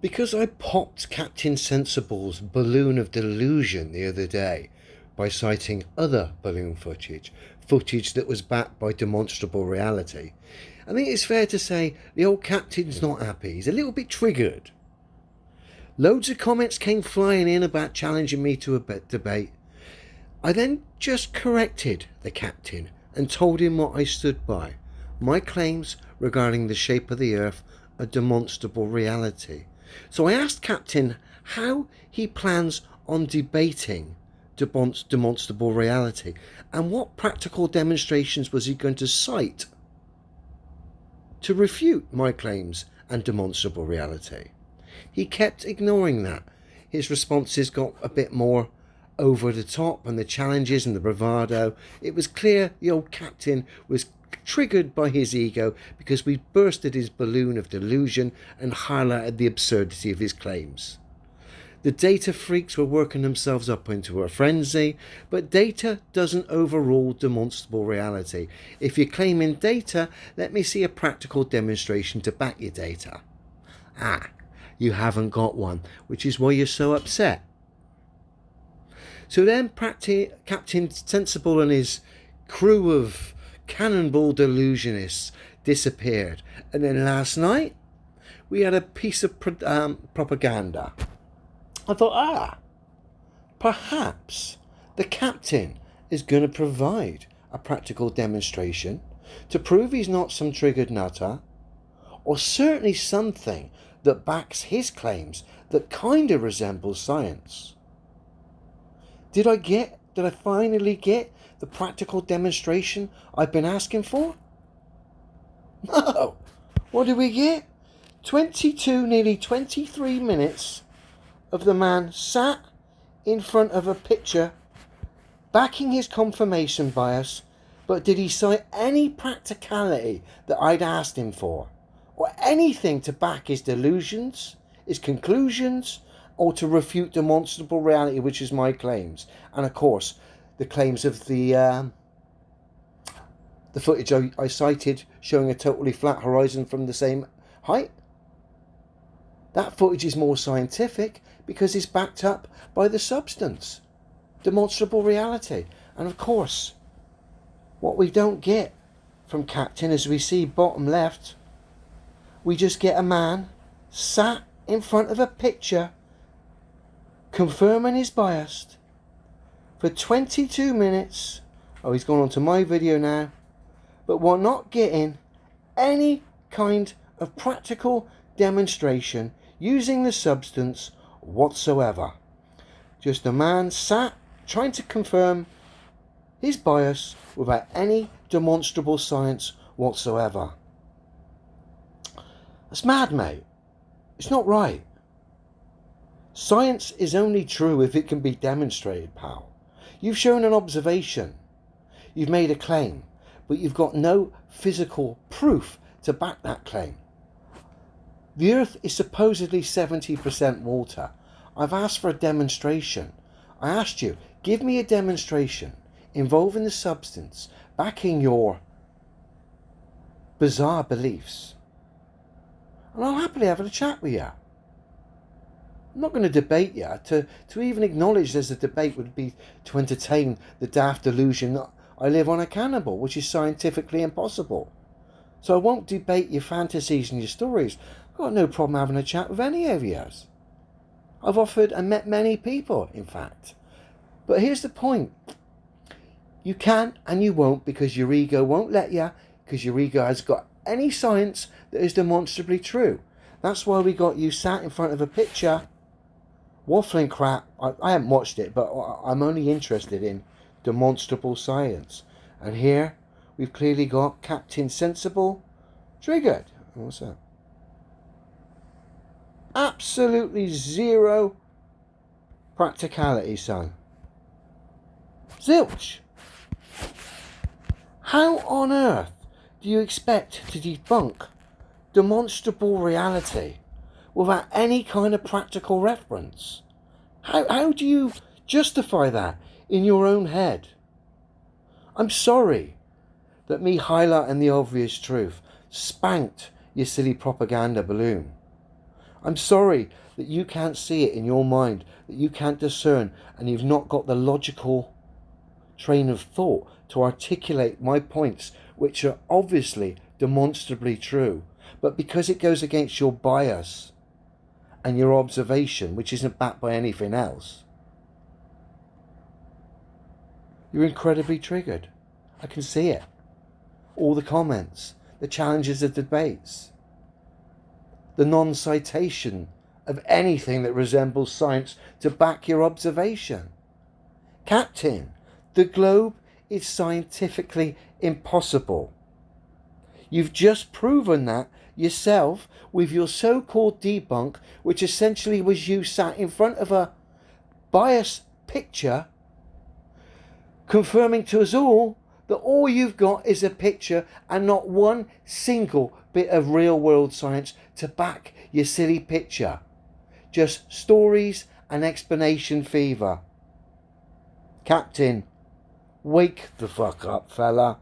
Because I popped Captain Sensible's balloon of delusion the other day by citing other balloon footage that was backed by demonstrable reality, I think it's fair to say the old captain's not happy. He's a little bit triggered. Loads of comments came flying in about challenging me to a debate. I then just corrected the captain and told him what I stood by. My claims regarding the shape of the earth are demonstrable reality. So I asked Captain how he plans on debating demonstrable reality and what practical demonstrations was he going to cite to refute my claims and demonstrable reality. He kept ignoring that. His responses got a bit more over the top, and the challenges and the bravado. It was clear the old captain was triggered by his ego because we bursted his balloon of delusion and highlighted the absurdity of his claims. The data freaks were working themselves up into a frenzy, but data doesn't overrule demonstrable reality. If you're claiming data, let me see a practical demonstration to back your data. You haven't got one, which is why you're so upset. So then Captain Sensible and his crew of cannonball delusionists disappeared. And then last night, we had a piece of propaganda. I thought, perhaps the captain is going to provide a practical demonstration to prove he's not some triggered nutter, or certainly something that backs his claims that kind of resembles science. Did I finally get the practical demonstration I've been asking for? No. What did we get? 22, nearly 23 minutes of the man sat in front of a picture backing his confirmation bias, but did he cite any practicality that I'd asked him for? Or anything to back his delusions, his conclusions, or to refute demonstrable reality, which is my claims? And of course, the claims of the footage I cited showing a totally flat horizon from the same height. That footage is more scientific because it's backed up by the substance, demonstrable reality. And of course, what we don't get from Captain, as we see bottom left, we just get a man sat in front of a picture confirming his bias for 22 minutes. Oh, he's gone on to my video now. But we're not getting any kind of practical demonstration using the substance whatsoever. Just a man sat trying to confirm his bias without any demonstrable science whatsoever. That's mad, mate. It's not right. Science is only true if it can be demonstrated, pal. You've shown an observation. You've made a claim, but you've got no physical proof to back that claim. The Earth is supposedly 70% water. I've asked for a demonstration. I asked you, give me a demonstration involving the substance, backing your bizarre beliefs. And I'll happily have a chat with you. I'm not going to debate you. To even acknowledge there's a debate would be to entertain the daft delusion that I live on a cannibal, which is scientifically impossible. So I won't debate your fantasies and your stories. I've got no problem having a chat with any of you. I've offered and met many people, in fact. But here's the point. You can't and you won't because your ego won't let you, because your ego has got any science that is demonstrably true. That's why we got you sat in front of a picture waffling crap. I haven't watched it, but I'm only interested in demonstrable science. And here we've clearly got Captain Sensible triggered. What's that? Absolutely zero practicality, son. Zilch. How on earth do you expect to debunk demonstrable reality without any kind of practical reference? How do you justify that in your own head? I'm sorry that me highlighting the obvious truth spanked your silly propaganda balloon. I'm sorry that you can't see it in your mind, that you can't discern, and you've not got the logical train of thought to articulate my points, which are obviously demonstrably true, but because it goes against your bias and your observation, which isn't backed by anything else, you're incredibly triggered. I can see it. All the comments, the challenges of debates, the non-citation of anything that resembles science to back your observation. Captain, the globe is scientifically impossible. You've just proven that yourself with your so-called debunk, which essentially was you sat in front of a biased picture, confirming to us all that all you've got is a picture and not one single bit of real world science to back your silly picture. Just stories and explanation fever. Captain, wake the fuck up, fella.